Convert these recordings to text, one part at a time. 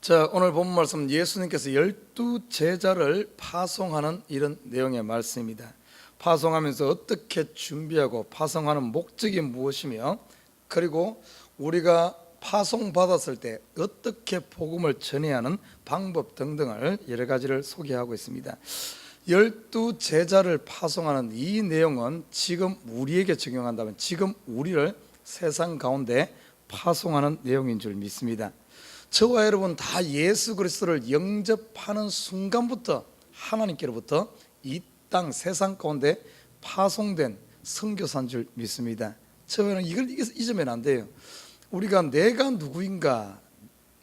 자, 오늘 본 말씀 예수님께서 12제자를 파송하는 이런 내용의 말씀입니다. 파송하면서 어떻게 준비하고 파송하는 목적이 무엇이며, 그리고 우리가 파송받았을 때 어떻게 복음을 전해야 하는 방법 등등을 여러 가지를 소개하고 있습니다. 12제자를 파송하는 이 내용은 지금 우리에게 적용한다면 지금 우리를 세상 가운데 파송하는 내용인 줄 믿습니다. 저와 여러분 다 예수 그리스도를 영접하는 순간부터 하나님께로부터 이 땅 세상 가운데 파송된 선교사인 줄 믿습니다. 저는 이걸 잊으면 안 돼요. 우리가 내가 누구인가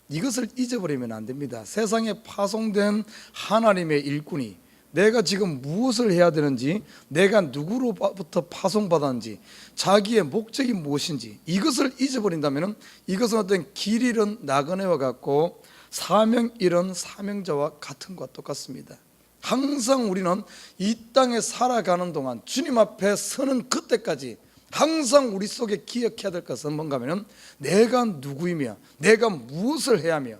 이것을 잊어버리면 안 됩니다. 세상에 파송된 하나님의 일꾼이 내가 지금 무엇을 해야 되는지, 내가 누구로부터 파송받았는지, 자기의 목적이 무엇인지 이것을 잊어버린다면 이것은 어떤 길 잃은 나그네와 같고 사명 잃은 사명자와 같은 것과 똑같습니다. 항상 우리는 이 땅에 살아가는 동안 주님 앞에 서는 그때까지 항상 우리 속에 기억해야 될 것은 뭔가 하면 내가 누구이며 내가 무엇을 해야 하며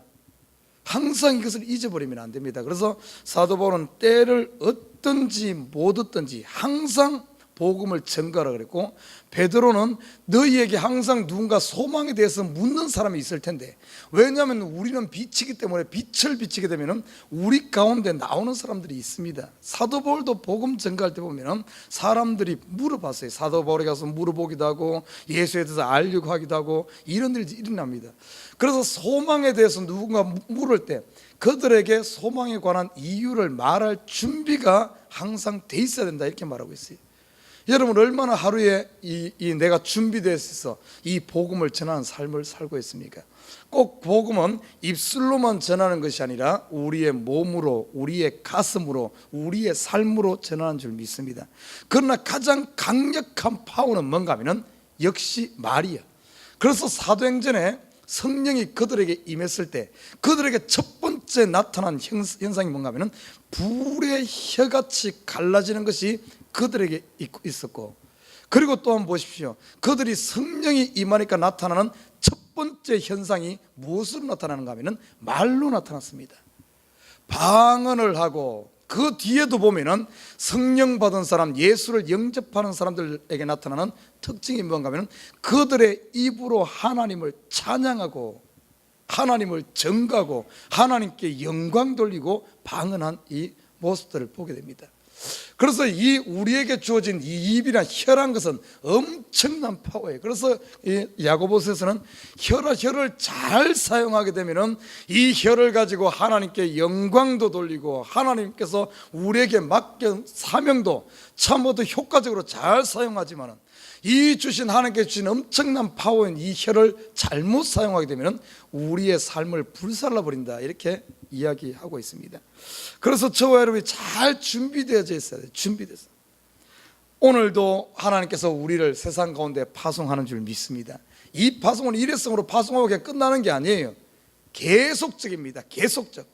항상 이것을 잊어버리면 안 됩니다. 그래서 사도 바울은 때를 얻든지 못 얻든지 항상 복음을 전가하라 그랬고, 베드로는 너희에게 항상 누군가 소망에 대해서 묻는 사람이 있을 텐데, 왜냐하면 우리는 빛이기 때문에 빛을 비치게 되면 우리 가운데 나오는 사람들이 있습니다. 사도 바울도 복음 전가할 때 보면 사람들이 물어봤어요. 사도 바울에 가서 물어보기도 하고 예수에 대해서 알려고 하기도 하고 이런 일이 일어납니다. 그래서 소망에 대해서 누군가 물을 때 그들에게 소망에 관한 이유를 말할 준비가 항상 돼 있어야 된다, 이렇게 말하고 있어요. 여러분 얼마나 하루에 내가 준비되어 있어 이 복음을 전하는 삶을 살고 있습니까? 꼭 복음은 입술로만 전하는 것이 아니라 우리의 몸으로, 우리의 가슴으로, 우리의 삶으로 전하는 줄 믿습니다. 그러나 가장 강력한 파워는 뭔가 하면 역시 말이야. 그래서 사도행전에 성령이 그들에게 임했을 때 그들에게 첫 번째 나타난 현상이 뭔가 하면 불의 혀같이 갈라지는 것이 그들에게 있었고, 그리고 또 한번 보십시오. 그들이 성령이 임하니까 나타나는 첫 번째 현상이 무엇으로 나타나는가 하면 말로 나타났습니다. 방언을 하고 그 뒤에도 보면은 성령 받은 사람, 예수를 영접하는 사람들에게 나타나는 특징이 뭔가 하면 그들의 입으로 하나님을 찬양하고 하나님을 전가하고 하나님께 영광 돌리고 방언한 이 모습들을 보게 됩니다. 그래서 이 우리에게 주어진 이 입이나 혀란 것은 엄청난 파워예요. 그래서 이 야고보서에서는 혀를 잘 사용하게 되면은 이 혀를 가지고 하나님께 영광도 돌리고 하나님께서 우리에게 맡긴 사명도 참모도 효과적으로 잘 사용하지만은 이 주신 하나님께 주신 엄청난 파워인 이 혀를 잘못 사용하게 되면 우리의 삶을 불살라 버린다, 이렇게 이야기하고 있습니다. 그래서 저와 여러분이 잘 준비되어져 있어야 돼요. 준비돼서 오늘도 하나님께서 우리를 세상 가운데 파송하는 줄 믿습니다. 이 파송은 일회성으로 파송하고 그냥 끝나는 게 아니에요. 계속적입니다. 계속적.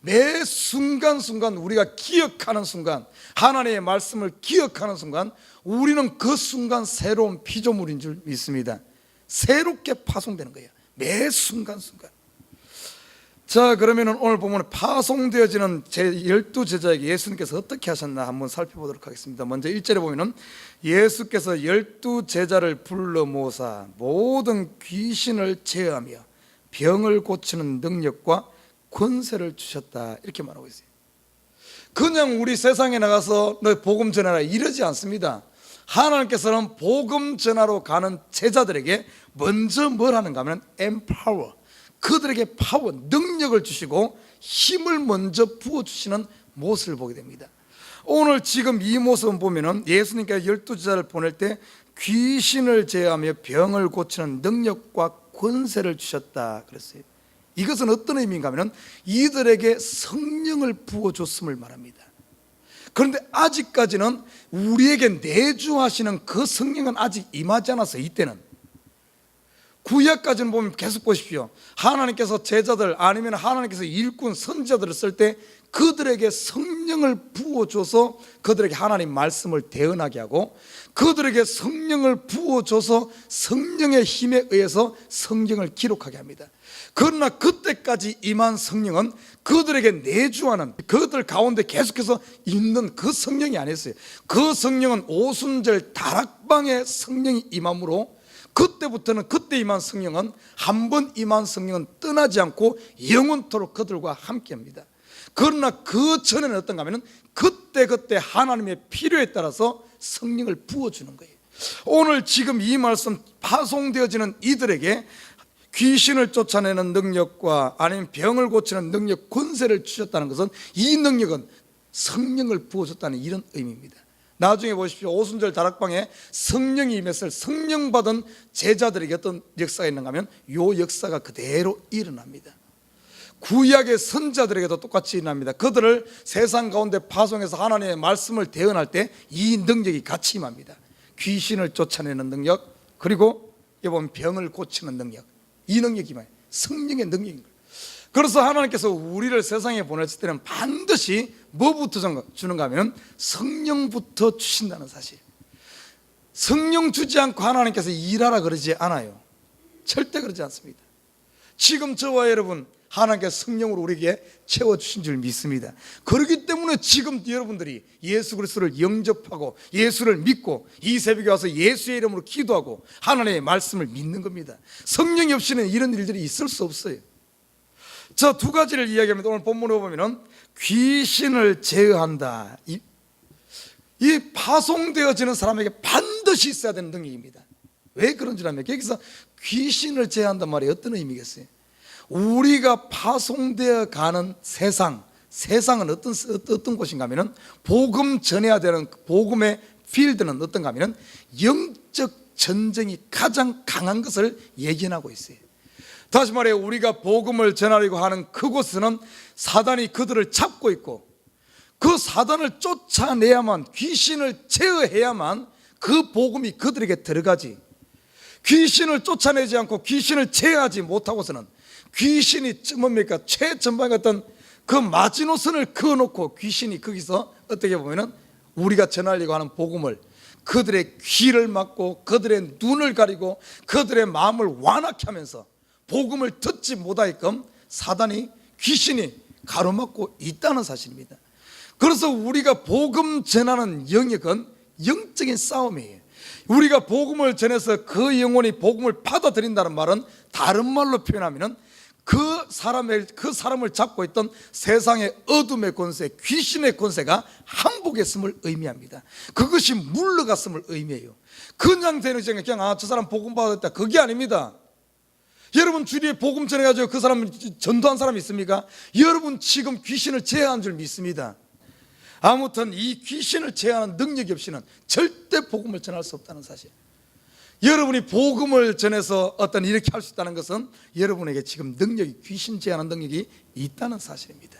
매 순간순간 우리가 기억하는 순간, 하나님의 말씀을 기억하는 순간 우리는 그 순간 새로운 피조물인 줄 믿습니다. 새롭게 파송되는 거예요. 매 순간순간. 자, 그러면 오늘 보면 파송되어지는 제 12제자에게 예수님께서 어떻게 하셨나 한번 살펴보도록 하겠습니다. 먼저 1절에 보면 예수께서 12제자를 불러 모사 모든 귀신을 제어하며 병을 고치는 능력과 권세를 주셨다, 이렇게 말하고 있어요. 그냥 우리 세상에 나가서 너 복음 전하라 이러지 않습니다. 하나님께서는 복음 전하러 가는 제자들에게 먼저 뭘 하는가 하면 empower, 그들에게 파워, 능력을 주시고 힘을 먼저 부어주시는 모습을 보게 됩니다. 오늘 지금 이 모습을 보면 예수님께서 12제자를 보낼 때 귀신을 제어하며 병을 고치는 능력과 권세를 주셨다 그랬어요. 이것은 어떤 의미인가 하면 이들에게 성령을 부어줬음을 말합니다. 그런데 아직까지는 우리에게 내주하시는 그 성령은 아직 임하지 않았어요. 이때는 구약까지는 보면 계속 보십시오. 하나님께서 제자들 아니면 하나님께서 일꾼 선지자들을 쓸 때 그들에게 성령을 부어줘서 그들에게 하나님 말씀을 대언하게 하고, 그들에게 성령을 부어줘서 성령의 힘에 의해서 성경을 기록하게 합니다. 그러나 그때까지 임한 성령은 그들에게 내주하는, 그들 가운데 계속해서 있는 그 성령이 아니었어요. 그 성령은 오순절 다락방에 성령이 임함으로, 그때부터는 그때 임한 성령은, 한 번 임한 성령은 떠나지 않고 영원토록 그들과 함께합니다. 그러나 그 전에는 어떤가 하면 그때 하나님의 필요에 따라서 성령을 부어주는 거예요. 오늘 지금 이 말씀 파송되어지는 이들에게 귀신을 쫓아내는 능력과 아니면 병을 고치는 능력, 권세를 주셨다는 것은, 이 능력은 성령을 부어줬다는 이런 의미입니다. 나중에 보십시오. 오순절 다락방에 성령이 임했을 성령 받은 제자들에게 어떤 역사가 있는가 하면 이 역사가 그대로 일어납니다. 구약의 선자들에게도 똑같이 일어납니다. 그들을 세상 가운데 파송해서 하나님의 말씀을 대언할 때 이 능력이 같이 임합니다. 귀신을 쫓아내는 능력, 그리고 여기 보면 병을 고치는 능력, 이 능력이 임해요. 성령의 능력인 거예요. 그래서 하나님께서 우리를 세상에 보냈을 때는 반드시 뭐부터 주는가 하면 성령부터 주신다는 사실. 성령 주지 않고 하나님께서 일하라 그러지 않아요. 절대 그러지 않습니다. 지금 저와 여러분 하나님께서 성령으로 우리에게 채워주신 줄 믿습니다. 그렇기 때문에 지금 여러분들이 예수 그리스도를 영접하고 예수를 믿고 이 새벽에 와서 예수의 이름으로 기도하고 하나님의 말씀을 믿는 겁니다. 성령이 없이는 이런 일들이 있을 수 없어요. 저 두 가지를 이야기합니다. 오늘 본문에 보면은 귀신을 제어한다. 이 파송되어지는 사람에게 반드시 있어야 되는 능력입니다. 왜 그런 줄 아면 여기서 귀신을 제어한단 말이 어떤 의미겠어요? 우리가 파송되어 가는 세상은 어떤 곳인가 하면은 복음 전해야 되는 복음의 필드는 어떤가 하면은 영적 전쟁이 가장 강한 것을 예견하고 있어요. 다시 말해 우리가 복음을 전하려고 하는 그곳에는 사단이 그들을 잡고 있고, 그 사단을 쫓아내야만, 귀신을 제어해야만 그 복음이 그들에게 들어가지, 귀신을 쫓아내지 않고 귀신을 제어하지 못하고서는 귀신이 뭡니까? 최전방에 어떤 그 마지노선을 그어놓고 귀신이 거기서 어떻게 보면은 우리가 전하려고 하는 복음을, 그들의 귀를 막고 그들의 눈을 가리고 그들의 마음을 완악케 하면서 복음을 듣지 못하게끔 사단이, 귀신이 가로막고 있다는 사실입니다. 그래서 우리가 복음 전하는 영역은 영적인 싸움이에요. 우리가 복음을 전해서 그 영혼이 복음을 받아들인다는 말은 다른 말로 표현하면 그 사람을 잡고 있던 세상의 어둠의 권세, 귀신의 권세가 항복했음을 의미합니다. 그것이 물러갔음을 의미해요. 그냥 되는 그냥 저 사람 복음 받았다, 그게 아닙니다. 여러분 주위에 복음 전해가지고 그 사람 전도한 사람이 있습니까? 여러분 지금 귀신을 제어한 줄 믿습니다. 아무튼 이 귀신을 제어하는 능력이 없이는 절대 복음을 전할 수 없다는 사실. 여러분이 복음을 전해서 어떤 이렇게 할 수 있다는 것은 여러분에게 지금 능력이, 귀신 제어하는 능력이 있다는 사실입니다.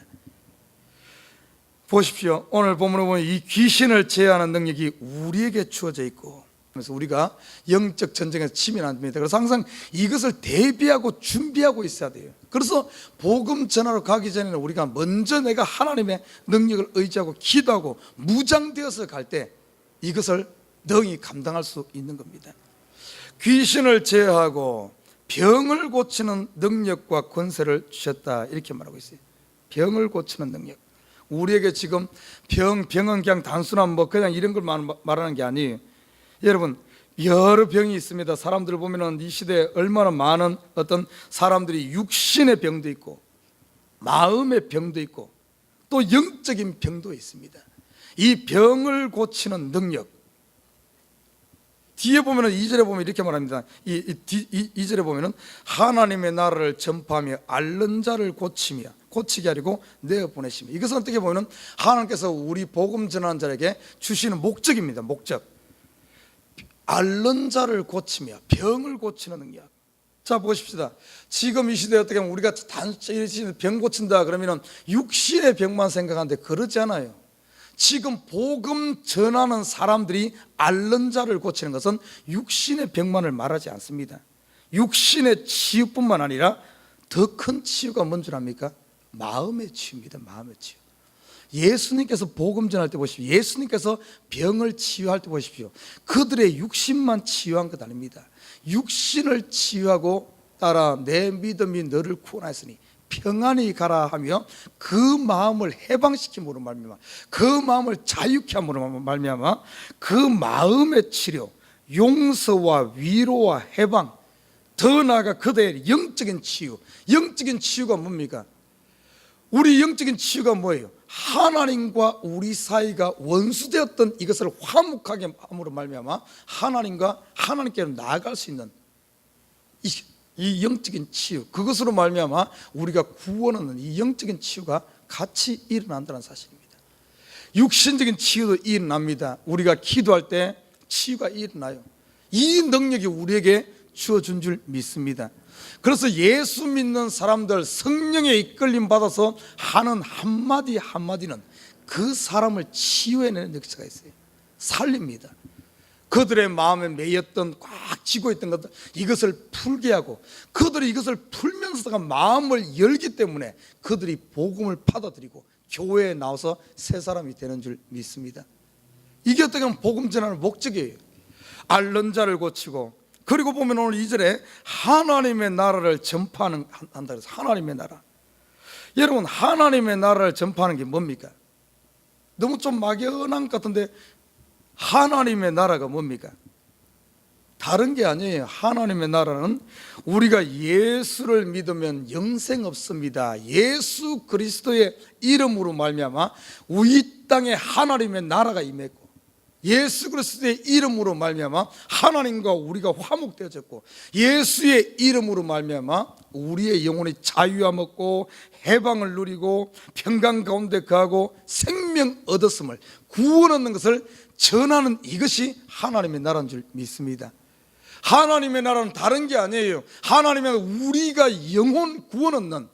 보십시오. 오늘 본문에 보면 이 귀신을 제어하는 능력이 우리에게 주어져 있고, 그래서 우리가 영적 전쟁에서 치면 안 됩니다. 그래서 항상 이것을 대비하고 준비하고 있어야 돼요. 그래서 복음 전하러 가기 전에는 우리가 먼저 내가 하나님의 능력을 의지하고 기도하고 무장되어서 갈 때 이것을 능히 감당할 수 있는 겁니다. 귀신을 제어하고 병을 고치는 능력과 권세를 주셨다, 이렇게 말하고 있어요. 병을 고치는 능력. 우리에게 지금 병은 그냥 단순한 그냥 이런 걸 말하는 게 아니에요. 여러분 여러 병이 있습니다. 사람들을 보면은 이 시대에 얼마나 많은 어떤 사람들이 육신의 병도 있고 마음의 병도 있고 또 영적인 병도 있습니다. 이 병을 고치는 능력, 뒤에 보면은 2절에 보면 이렇게 말합니다. 2절에 보면은 하나님의 나라를 전파하며 앓는 자를 고치게 하려고 내어 보내시며, 이것은 어떻게 보면은 하나님께서 우리 복음 전하는 자에게 주시는 목적입니다. 목적. 앓는 자를 고치며 병을 고치는 능력. 자 보십시다. 지금 이 시대에 어떻게 하면 우리가 단순히 병 고친다 그러면 육신의 병만 생각하는데 그러지 않아요. 지금 복음 전하는 사람들이 앓는 자를 고치는 것은 육신의 병만을 말하지 않습니다. 육신의 치유뿐만 아니라 더 큰 치유가 뭔 줄 압니까? 마음의 치유입니다. 마음의 치유. 예수님께서 복음 전할 때 보십시오. 예수님께서 병을 치유할 때 보십시오. 그들의 육신만 치유한 것 아닙니다. 육신을 치유하고 따라 내 믿음이 너를 구원하였으니 평안히 가라 하며 그 마음을 해방시킴으로 말미암아, 그 마음을 자유케 함으로 말미암아 그 마음의 치료, 용서와 위로와 해방, 더 나아가 그들의 영적인 치유. 영적인 치유가 뭡니까? 우리 영적인 치유가 뭐예요? 하나님과 우리 사이가 원수되었던 이것을 화목하게 함으로 말미암아 하나님께로 나아갈 수 있는 이 영적인 치유, 그것으로 말미암아 우리가 구원 얻는 이 영적인 치유가 같이 일어난다는 사실입니다. 육신적인 치유도 일어납니다. 우리가 기도할 때 치유가 일어나요. 이 능력이 우리에게 주어진 줄 믿습니다. 그래서 예수 믿는 사람들 성령의 이끌림 받아서 하는 한마디 한마디는 그 사람을 치유해내는 역사가 있어요. 살립니다. 그들의 마음에 매였던 꽉 쥐고 있던 것들, 이것을 풀게 하고, 그들이 이것을 풀면서가 마음을 열기 때문에 그들이 복음을 받아들이고 교회에 나와서 새 사람이 되는 줄 믿습니다. 이게 어떻게 보면 복음 전하는 목적이에요. 앓는 자를 고치고, 그리고 보면 오늘 2절에 하나님의 나라를 전파하는 한다 그래서 하나님의 나라. 여러분, 하나님의 나라를 전파하는 게 뭡니까? 너무 좀 막연한 것 같은데 하나님의 나라가 뭡니까? 다른 게 아니에요. 하나님의 나라는 우리가 예수를 믿으면 영생 없습니다. 예수 그리스도의 이름으로 말미암아 이 땅에 하나님의 나라가 임했고, 예수 그리스도의 이름으로 말미암아 하나님과 우리가 화목되어졌고, 예수의 이름으로 말미암아 우리의 영혼이 자유함 얻고 해방을 누리고 평강 가운데 거하고 생명 얻었음을, 구원 얻는 것을 전하는 이것이 하나님의 나라인 줄 믿습니다. 하나님의 나라는 다른 게 아니에요. 하나님의 우리가 영혼 구원 얻는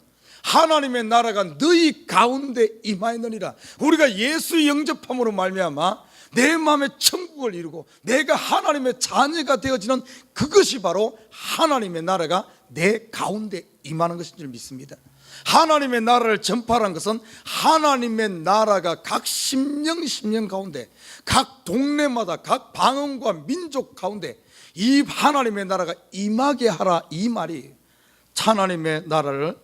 하나님의 나라가 너희 가운데 임하였느니라. 우리가 예수 영접함으로 말미암아 내 마음에 천국을 이루고 내가 하나님의 자녀가 되어지는 그것이 바로 하나님의 나라가 내 가운데 임하는 것인 줄 믿습니다. 하나님의 나라를 전파하는 것은 하나님의 나라가 각 심령 가운데, 각 동네마다, 각 방언과 민족 가운데 이 하나님의 나라가 임하게 하라, 이 말이에요. 하나님의 나라를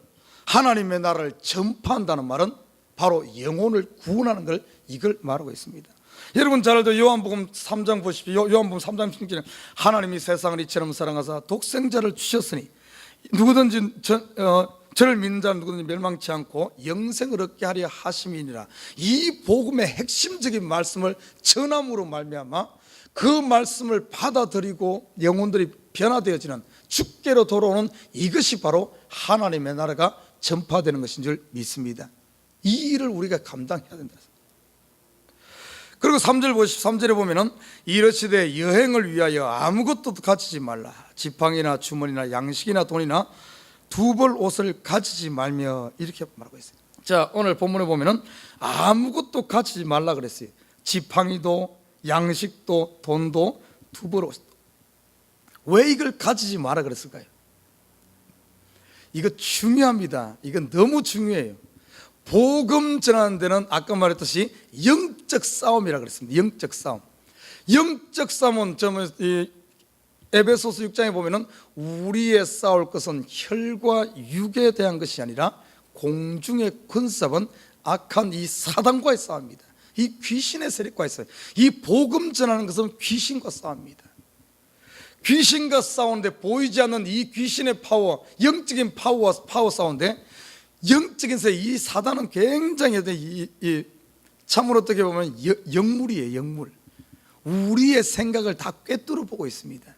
전파한다는 말은 바로 영혼을 구원하는 걸, 이걸 말하고 있습니다. 여러분 잘 알죠? 요한복음 3장 보십시오. 요한복음 3장 16절에 하나님이 세상을 이처럼 사랑하사 독생자를 주셨으니 누구든지 저를 믿는 자는 누구든지 멸망치 않고 영생을 얻게 하려 하심이니라. 이 복음의 핵심적인 말씀을 전함으로 말미암아 그 말씀을 받아들이고 영혼들이 변화되어지는, 주께로 돌아오는 이것이 바로 하나님의 나라가 전파되는 것인 줄 믿습니다. 이 일을 우리가 감당해야 된다. 그리고 3절 보십시오. 3절에 보면은 이르시되 여행을 위하여 아무것도 가지지 말라. 지팡이나 주머니나 양식이나 돈이나 두 벌 옷을 가지지 말며, 이렇게 말하고 있어요. 자, 오늘 본문에 보면은 아무것도 가지지 말라 그랬어요. 지팡이도 양식도 돈도 두 벌 옷도. 왜 이걸 가지지 마라 그랬을까요? 이거 중요합니다. 이건 너무 중요해요. 복음 전하는 데는 아까 말했듯이 영적 싸움이라 그랬습니다. 영적 싸움. 영적 싸움은 에베소서 6장에 보면은 우리의 싸울 것은 혈과 육에 대한 것이 아니라 공중의 권세는 악한 이 사단과의 싸움입니다. 이 귀신의 세력과의 싸움. 이 복음 전하는 것은 귀신과 싸움입니다. 귀신과 싸우는데 보이지 않는 이 귀신의 파워, 영적인 파워 싸우는데, 영적인 세, 이 사단은 굉장히 참으로 어떻게 보면 영물이에요. 영물. 우리의 생각을 다 꿰뚫어 보고 있습니다.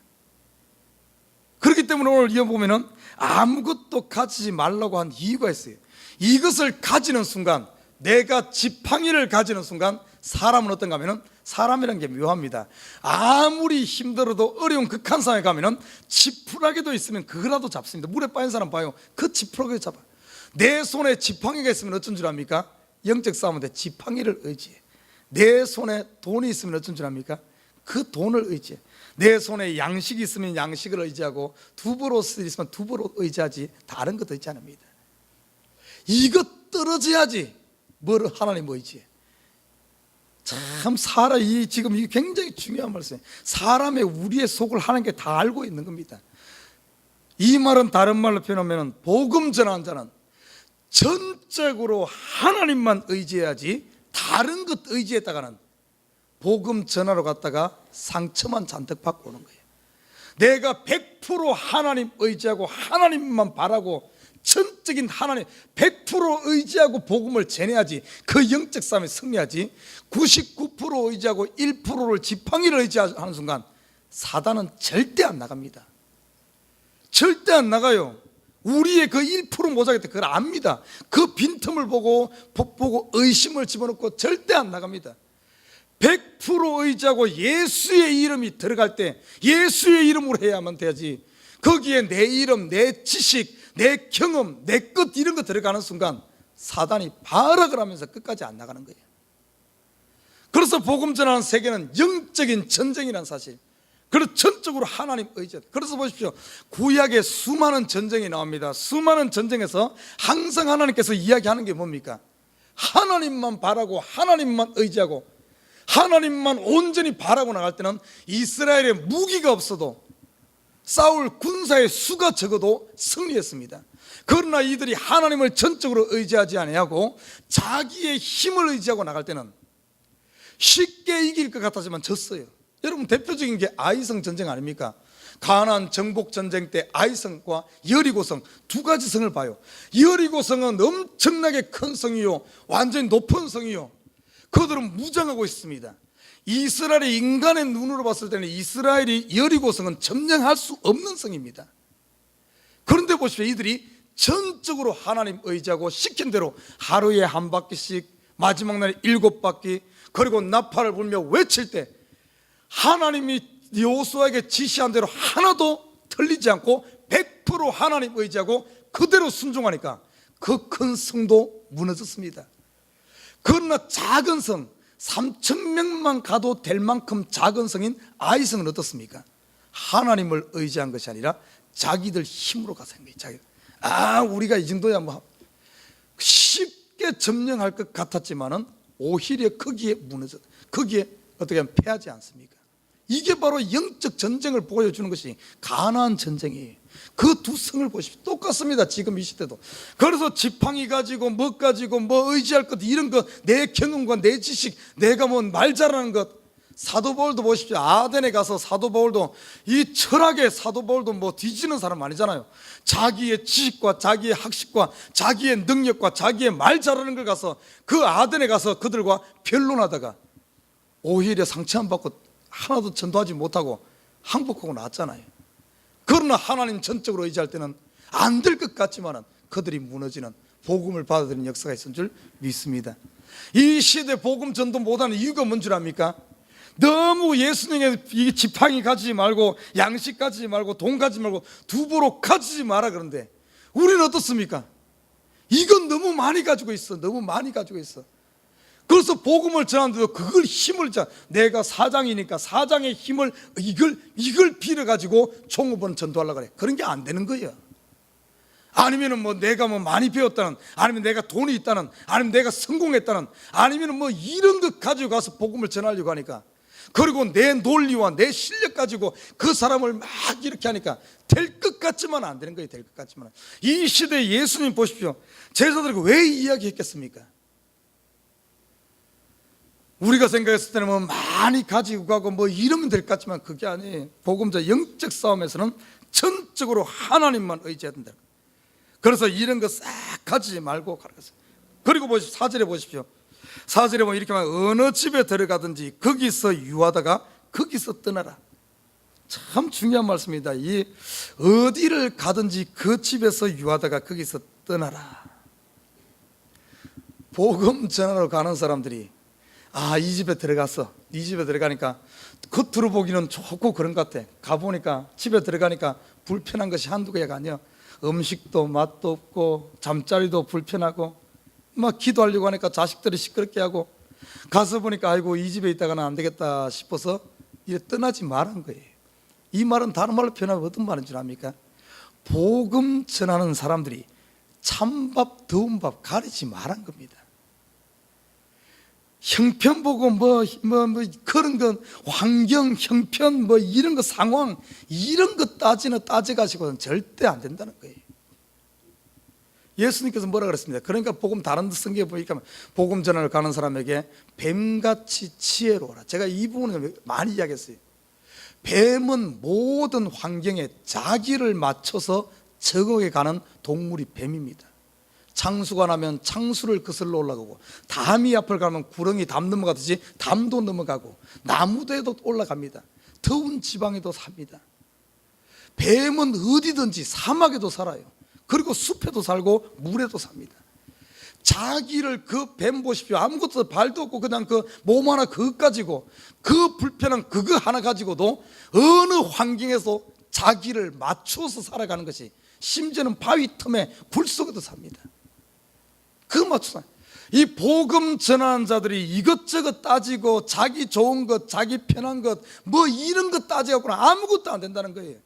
그렇기 때문에 오늘 이어 보면은 아무것도 가지지 말라고 한 이유가 있어요. 이것을 가지는 순간, 내가 지팡이를 가지는 순간 사람은 어떤가 하면은, 사람이라는 게 묘합니다. 아무리 힘들어도 어려운 극한 상황에 가면은 지푸라기도 있으면 그거라도 잡습니다. 물에 빠진 사람 봐요. 그 지푸라기 잡아. 내 손에 지팡이가 있으면 어쩐 줄 압니까? 영적 싸움인데 지팡이를 의지해. 내 손에 돈이 있으면 어쩐 줄 압니까? 그 돈을 의지해. 내 손에 양식이 있으면 양식을 의지하고 두부로 있으면 두부로 의지하지 다른 것도 있지 않습니다. 이것 떨어져야지 뭘 하나님 의지해. 참 이 지금 이게 굉장히 중요한 말씀이에요. 사람의 우리의 속을 하나님께 다 알고 있는 겁니다. 이 말은 다른 말로 표현하면 복음 전하는 자는 전적으로 하나님만 의지해야지 다른 것 의지했다가는 복음 전하러 갔다가 상처만 잔뜩 받고 오는 거예요. 내가 100% 하나님 의지하고 하나님만 바라고 전적인 하나님 100% 의지하고 복음을 전해야지 그 영적 싸움에 승리하지, 99% 의지하고 1%를 지팡이를 의지하는 순간 사단은 절대 안 나갑니다. 절대 안 나가요. 우리의 그 1% 모자겠다 그걸 압니다. 그 빈틈을 보고 의심을 집어넣고 절대 안 나갑니다. 100% 의지하고 예수의 이름이 들어갈 때 예수의 이름으로 해야만 되지, 거기에 내 이름, 내 지식, 내 경험, 내 것 이런 거 들어가는 순간 사단이 발악을 하면서 끝까지 안 나가는 거예요. 그래서 복음 전하는 세계는 영적인 전쟁이라는 사실, 그래서 전적으로 하나님 의지. 그래서 보십시오, 구약에 수많은 전쟁이 나옵니다. 수많은 전쟁에서 항상 하나님께서 이야기하는 게 뭡니까? 하나님만 바라고 하나님만 의지하고 하나님만 온전히 바라고 나갈 때는 이스라엘에 무기가 없어도 싸울 군사의 수가 적어도 승리했습니다. 그러나 이들이 하나님을 전적으로 의지하지 아니하고 자기의 힘을 의지하고 나갈 때는 쉽게 이길 것 같았지만 졌어요. 여러분, 대표적인 게 아이성 전쟁 아닙니까? 가나안 정복 전쟁 때 아이성과 여리고성 두 가지 성을 봐요. 여리고성은 엄청나게 큰 성이요, 완전히 높은 성이요, 그들은 무장하고 있습니다. 이스라엘의 인간의 눈으로 봤을 때는 이스라엘이 여리고성은 점령할 수 없는 성입니다. 그런데 보십시오, 이들이 전적으로 하나님 의지하고 시킨 대로 하루에 한 바퀴씩, 마지막 날에 7바퀴, 그리고 나팔을 불며 외칠 때 하나님이 여호수아에게 지시한 대로 하나도 틀리지 않고 100% 하나님 의지하고 그대로 순종하니까 그 큰 성도 무너졌습니다. 그러나 작은 성 3,000명만 가도 될 만큼 작은 성인 아이성은 어떻습니까? 하나님을 의지한 것이 아니라 자기들 힘으로 가서 한 거예요. 우리가 이 정도야 뭐 쉽게 점령할 것 같았지만은 오히려 거기에 무너져, 거기에 어떻게 하면 패하지 않습니까? 이게 바로 영적 전쟁을 보여주는 것이 가나안 전쟁이에요. 그 두 성을 보십시오. 똑같습니다. 지금 이 시대도. 그래서 지팡이 가지고 뭐 가지고 뭐 의지할 것 이런 것, 내 경험과 내 지식, 내가 뭐 말 잘하는 것. 사도 바울도 보십시오. 아덴에 가서 사도 바울도 이 철학의 사도 바울도 뭐 뒤지는 사람 아니잖아요. 자기의 지식과 자기의 학식과 자기의 능력과 자기의 말 잘하는 걸 가서 그 아덴에 가서 그들과 변론하다가 오히려 상처 안 받고 하나도 전도하지 못하고 항복하고 나왔잖아요. 그러나 하나님 전적으로 의지할 때는 안 될 것 같지만 그들이 무너지는 복음을 받아들이는 역사가 있었는 줄 믿습니다. 이 시대 복음 전도 못하는 이유가 뭔 줄 압니까? 너무 예수님의 이 지팡이 가지지 말고 양식 가지지 말고 돈 가지지 말고 두부로 가지지 마라 그런데 우리는 어떻습니까? 이건 너무 많이 가지고 있어. 너무 많이 가지고 있어. 그래서 복음을 전하는데도 그걸 힘을 내가 사장이니까 사장의 힘을 이걸 빌어가지고 총무부는 전도하려고 그래. 그런 게 안 되는 거예요. 아니면은 뭐 내가 뭐 많이 배웠다는, 아니면 내가 돈이 있다는, 아니면 내가 성공했다는, 아니면은 뭐 이런 것 가지고 가서 복음을 전하려고 하니까, 그리고 내 논리와 내 실력 가지고 그 사람을 막 이렇게 하니까 될 것 같지만 안 되는 거예요. 될 것 같지만. 이 시대에 예수님 보십시오. 제자들에게 왜 이야기했겠습니까? 우리가 생각했을 때는 뭐 많이 가지고 가고 뭐 이러면 될 것 같지만 그게 아니에요. 복음자 영적 싸움에서는 전적으로 하나님만 의지해야 된다. 그래서 이런 거 싹 가지지 말고 가라겠어요. 그리고 보십시오. 4절에 보십시오. 4절에 보면 이렇게 말, 어느 집에 들어가든지 거기서 유하다가 거기서 떠나라. 참 중요한 말씀입니다. 이 어디를 가든지 그 집에서 유하다가 거기서 떠나라. 복음 전하러 가는 사람들이 이 집에 들어갔어. 이 집에 들어가니까 겉으로 보기는 좋고 그런 것 같아. 가보니까 집에 들어가니까 불편한 것이 한두 개가 아니야. 음식도 맛도 없고 잠자리도 불편하고 막 기도하려고 하니까 자식들이 시끄럽게 하고 가서 보니까 아이고 이 집에 있다가는 안 되겠다 싶어서 이제 떠나지 말한 거예요. 이 말은 다른 말로 표현하면 어떤 말인 줄 압니까? 복음 전하는 사람들이 찬밥 더운 밥 가리지 말한 겁니다. 형편 보고 그런 건 환경, 형편 이런 거 상황 이런 거 따져가지고는 절대 안 된다는 거예요. 예수님께서 뭐라 그랬습니다. 그러니까 복음 다른 성경에 보니까 복음 전하러 가는 사람에게 뱀같이 지혜로워라. 제가 이 부분을 많이 이야기했어요. 뱀은 모든 환경에 자기를 맞춰서 적응해 가는 동물이 뱀입니다. 창수가 나면 창수를 거슬러 올라가고, 담이 앞을 가면 구렁이 담 넘어가듯이 담도 넘어가고, 나무대도 올라갑니다. 더운 지방에도 삽니다. 뱀은 어디든지 사막에도 살아요. 그리고 숲에도 살고 물에도 삽니다. 자기를 그 뱀 보십시오. 아무것도 발도 없고 그냥 그 몸 하나 그거 가지고, 그 불편한 그거 하나 가지고도 어느 환경에서 자기를 맞춰서 살아가는 것이, 심지어는 바위 틈에 굴 속에도 삽니다. 그 맞춰서 이 복음 전하는 자들이 이것저것 따지고 자기 좋은 것, 자기 편한 것 이런 것 따져갖고는 아무것도 안 된다는 거예요.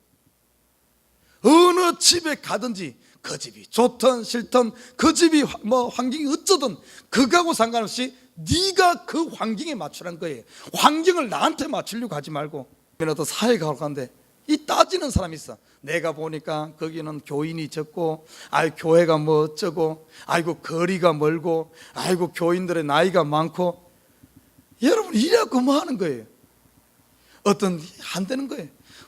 어느 집에 가든지 그 집이 좋든 싫든 그 집이 환경이 어쩌든 그거하고 상관없이 네가 그 환경에 맞추라는 거예요. 환경을 나한테 맞추려고 하지 말고. 어떤 사회 가는데 이 따지는 사람이 있어. 내가 보니까 거기는 교인이 적고, 교회가 어쩌고, 거리가 멀고, 교인들의 나이가 많고. 여러분 이래갖고 뭐 하는 거예요? 어떤 안 되는 거예요.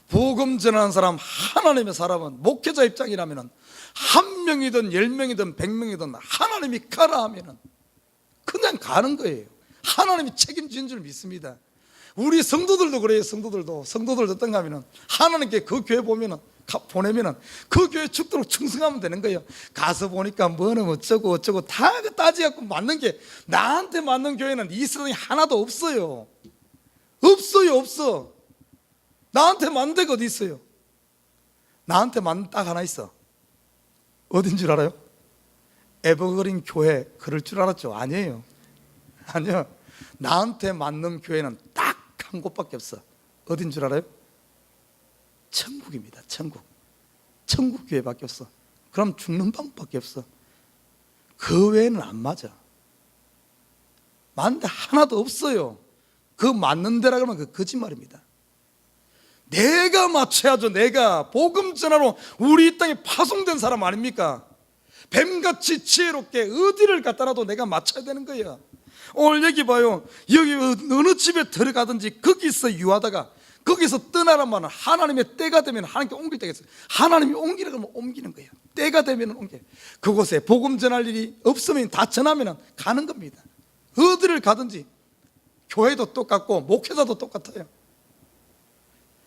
복음 전하는 사람, 하나님의 사람은 목회자 입장이라면 한 명이든 10명이든 100명이든 하나님이 가라 하면은 그냥 가는 거예요. 하나님이 책임진 줄 믿습니다. 우리 성도들도 그래요. 성도들도 어떤가 하면은 하나님께 그 교회 보내면은 그 교회 죽도록 충성하면 되는 거예요. 가서 보니까 뭐는 어쩌고 다 따지갖고 맞는 게, 나한테 맞는 교회는 이 세상에 하나도 없어요. 없어. 나한테 맞는 데가 어디 있어요? 나한테 맞는 딱 하나 있어. 어딘 줄 알아요? 에버그린 교회 그럴 줄 알았죠? 아니에요. 나한테 맞는 교회는 딱 한 곳밖에 없어. 어딘 줄 알아요? 천국입니다. 천국 교회밖에 없어. 그럼 죽는 방법밖에 없어. 그 외에는 안 맞아. 맞는데 하나도 없어요. 그 맞는 데라 그러면 그 거짓말입니다. 내가 맞춰야죠. 내가 복음 전하러 우리 이 땅에 파송된 사람 아닙니까? 뱀같이 지혜롭게 어디를 갖다라도 내가 맞춰야 되는 거야. 오늘 여기 봐요. 여기 어느 집에 들어가든지 거기서 유하다가 거기서 떠나라면 하나님의 때가 되면 하나님께 옮길 때가 있어요. 하나님이 옮기라 그러면 옮기는 거예요. 때가 되면 옮겨요. 그곳에 복음 전할 일이 없으면 다 전하면 가는 겁니다. 어디를 가든지. 교회도 똑같고 목회자도 똑같아요.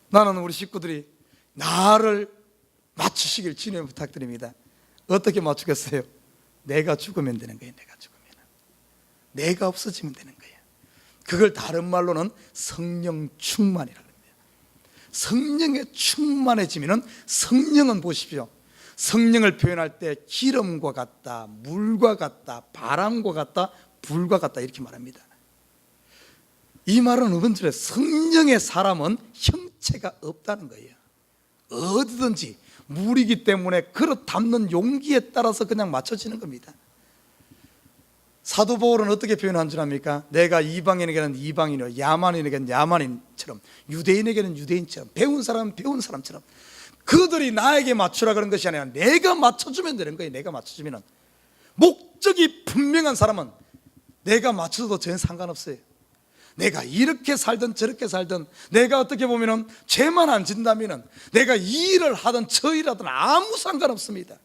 나는 우리 식구들이 나를 맞추시길 주님 부탁드립니다. 어떻게 맞추겠어요? 내가 죽으면 되는 거예요. 내가 없어지면 되는 거예요. 그걸 다른 말로는 성령 충만이라고 합니다. 성령에 충만해지면, 성령은 보십시오, 성령을 표현할 때 기름과 같다, 물과 같다, 바람과 같다, 불과 같다 이렇게 말합니다. 이 말은 어른들의 성령의 사람은 형체가 없다는 거예요. 어디든지 물이기 때문에 그릇 담는 용기에 따라서 그냥 맞춰지는 겁니다. 사도 바울은 어떻게 표현한 줄 압니까? 내가 이방인에게는 이방인이요, 야만인에게는 야만인처럼, 유대인에게는 유대인처럼, 배운 사람은 배운 사람처럼, 그들이 나에게 맞추라 그런 것이 아니라 내가 맞춰주면 되는 거예요. 내가 맞춰주면. 목적이 분명한 사람은 내가 맞춰도 전혀 상관없어요. 내가 이렇게 살든 저렇게 살든, 내가 어떻게 보면 죄만 안 진다면 내가 이 일을 하든 저 일을 하든 아무 상관없습니다.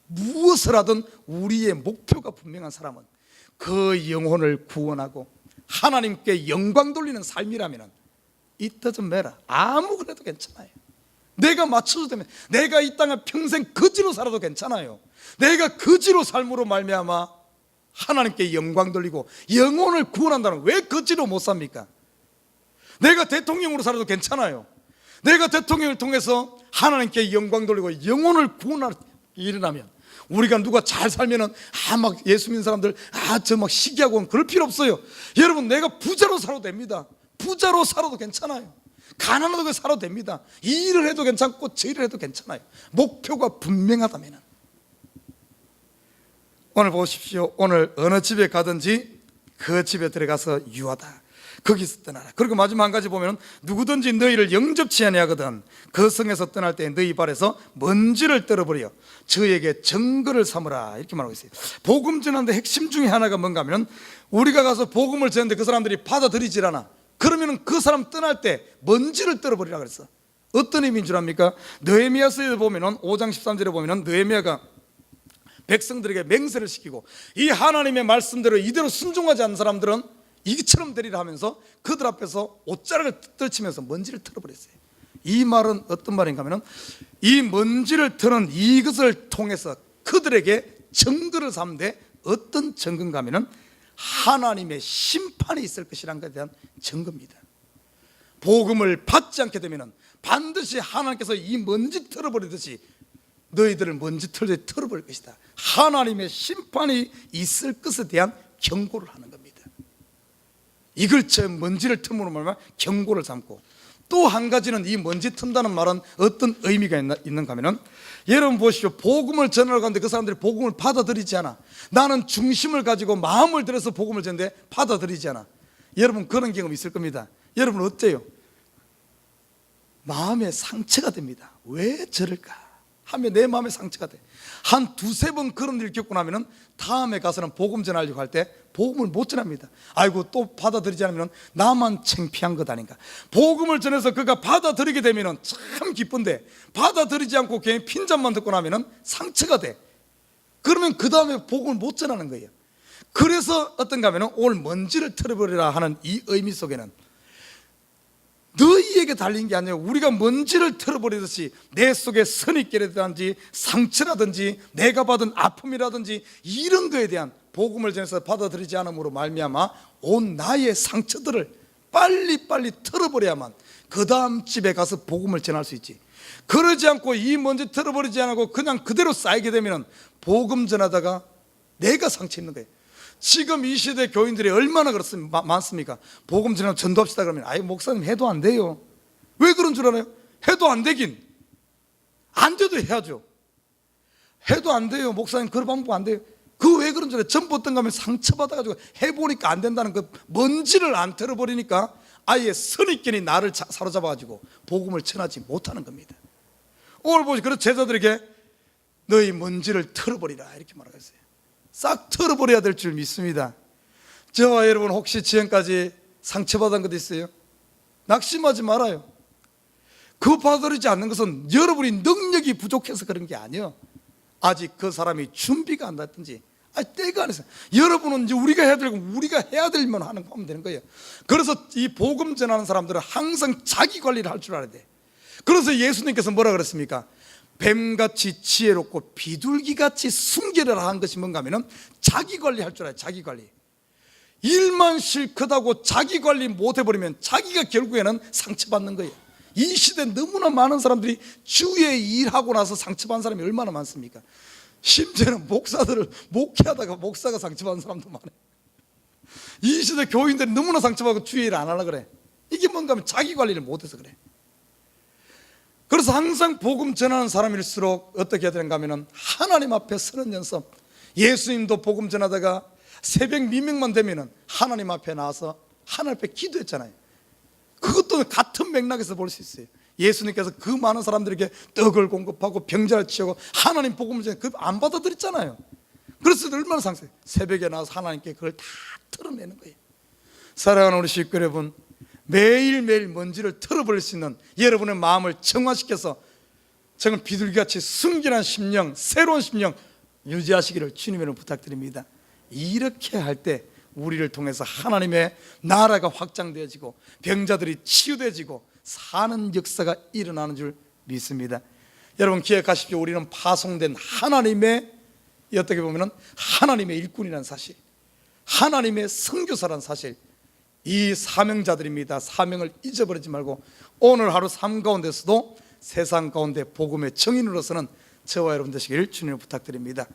무엇을 하든 우리의 목표가 분명한 사람은 그 영혼을 구원하고 하나님께 영광 돌리는 삶이라면 it doesn't matter. 아무 그래도 괜찮아요. 내가 맞춰도 되면, 내가 이 땅에 평생 거지로 살아도 괜찮아요. 내가 거지로 삶으로 말미암아 하나님께 영광 돌리고 영혼을 구원한다는, 왜 거지로 못 삽니까? 내가 대통령으로 살아도 괜찮아요. 내가 대통령을 통해서 하나님께 영광 돌리고 영혼을 구원할 일어나면, 우리가 누가 잘 살면은 막 예수 믿는 사람들 저 막 시기하고 그럴 필요 없어요. 여러분, 내가 부자로 살아도 됩니다. 부자로 살아도 괜찮아요. 가난하게 살아도 됩니다. 이 일을 해도 괜찮고 저 일을 해도 괜찮아요. 목표가 분명하다면. 오늘 보십시오. 오늘 어느 집에 가든지 그 집에 들어가서 유하다, 거기서 떠나라. 그리고 마지막 한 가지 보면 누구든지 너희를 영접치 아니하거든 그 성에서 떠날 때 너희 발에서 먼지를 떨어버려 저에게 증거를 삼으라, 이렇게 말하고 있어요. 복음 전하는데 핵심 중에 하나가 뭔가 하면, 우리가 가서 복음을 전하는데 그 사람들이 받아들이질 않아. 그러면 그 사람 떠날 때 먼지를 떨어버리라 그랬어. 어떤 의미인 줄 압니까? 느헤미야서에 보면 5장 13절에 보면 느헤미야가 백성들에게 맹세를 시키고, 이 하나님의 말씀대로 이대로 순종하지 않는 사람들은 이처럼 되리라 하면서 그들 앞에서 옷자락을 떨치면서 먼지를 털어버렸어요. 이 말은 어떤 말인가 하면, 이 먼지를 터는 이것을 통해서 그들에게 증거를 삼는데, 어떤 증거인가 하면 하나님의 심판이 있을 것이라는 것에 대한 증거입니다. 복음을 받지 않게 되면 반드시 하나님께서 이 먼지 털어버리듯이 너희들을 먼지 털어버릴 것이다. 하나님의 심판이 있을 것에 대한 경고를 하는 겁니다. 이걸 먼지를 틈으로 말하면 경고를 삼고, 또 한 가지는 이 먼지 튼다는 말은 어떤 의미가 있는가 하면, 여러분 보십시오. 복음을 전하러 가는데 그 사람들이 복음을 받아들이지 않아. 나는 중심을 가지고 마음을 들여서 복음을 전하는데 받아들이지 않아. 여러분 그런 경험 있을 겁니다. 여러분 어때요? 마음에 상처가 됩니다. 왜 저럴까 하며 내 마음에 상처가 돼. 한 두세 번 그런 일을 겪고 나면 다음에 가서는 복음 전하려고 할 때 복음을 못 전합니다. 아이고, 또 받아들이지 않으면 나만 창피한 것 아닌가. 복음을 전해서 그가 받아들이게 되면 참 기쁜데, 받아들이지 않고 괜히 핀잔만 듣고 나면 상처가 돼. 그러면 그 다음에 복음을 못 전하는 거예요. 그래서 어떤가 하면 오늘 먼지를 털어버리라 하는 이 의미 속에는 너희에게 달린 게 아니라 우리가 먼지를 털어버리듯이 내 속에 선입견이라든지 상처라든지 내가 받은 아픔이라든지 이런 거에 대한 복음을 전해서 받아들이지 않음으로 말미암아 온 나의 상처들을 빨리빨리 털어버려야만 그 다음 집에 가서 복음을 전할 수 있지. 그러지 않고 이 먼지 털어버리지 않고 그냥 그대로 쌓이게 되면 복음 전하다가 내가 상처 입는 거예요. 지금 이 시대 교인들이 얼마나 많습니까? 복음 전하면 전도합시다 그러면, 아이 목사님 해도 안 돼요. 왜 그런 줄 알아요? 해도 안 되긴 안 돼도 해야죠. 해도 안 돼요 목사님, 그런 방법 안 돼요. 그 왜 그런 줄 알아요? 전부 어떤가 하면 상처받아가지고 해보니까 안 된다는 그 먼지를 안 털어버리니까 아예 선입견이 나를 사로잡아가지고 복음을 전하지 못하는 겁니다. 오늘 보시 그런 제자들에게 너희 먼지를 털어버리라 이렇게 말하겠어요. 싹 털어버려야 될 줄 믿습니다. 저와 여러분 혹시 지금까지 상처받은 것 있어요? 낙심하지 말아요. 그 받아들이지 않는 것은 여러분이 능력이 부족해서 그런 게 아니에요. 아직 그 사람이 준비가 안 됐든지 때가 안 했어요. 여러분은 이제 우리가 해야 될 일만 하면 되는 거예요. 그래서 이 복음 전하는 사람들은 항상 자기 관리를 할 줄 알아야 돼. 그래서 예수님께서 뭐라 그랬습니까? 뱀같이 지혜롭고 비둘기같이 순결하라 한 것이 뭔가 하면 자기 관리할 줄 알아요. 자기 관리. 일만 실컷 하고 자기 관리 못 해버리면 자기가 결국에는 상처받는 거예요. 이 시대에 너무나 많은 사람들이 주의 일하고 나서 상처받는 사람이 얼마나 많습니까? 심지어는 목사들을 목회하다가 목사가 상처받는 사람도 많아요. 이 시대 교인들이 너무나 상처받고 주의 일 안 하려고 그래. 이게 뭔가 하면 자기 관리를 못해서 그래. 그래서 항상 복음 전하는 사람일수록 어떻게 해야 되는가 하면 하나님 앞에 서는 연습. 예수님도 복음 전하다가 새벽 미명만 되면 하나님 앞에 나와서 하나님 앞에 기도했잖아요. 그것도 같은 맥락에서 볼 수 있어요. 예수님께서 그 많은 사람들에게 떡을 공급하고 병자를 치우고 하나님 복음을 전해 그 안 받아들였잖아요. 그래서 얼마나 상처해요. 새벽에 나와서 하나님께 그걸 다 털어내는 거예요. 사랑하는 우리 식구 여러분, 매일매일 먼지를 털어버릴 수 있는 여러분의 마음을 정화시켜서 정말 비둘기같이 순결한 심령, 새로운 심령 유지하시기를 주님으로 부탁드립니다. 이렇게 할 때 우리를 통해서 하나님의 나라가 확장되어지고 병자들이 치유되어지고 사는 역사가 일어나는 줄 믿습니다. 여러분 기억하십시오. 우리는 파송된 하나님의, 어떻게 보면 하나님의 일꾼이라는 사실, 하나님의 선교사라는 사실, 이 사명자들입니다. 사명을 잊어버리지 말고 오늘 하루 삶 가운데서도 세상 가운데 복음의 증인으로서는 저와 여러분 되시기를 주님을 부탁드립니다.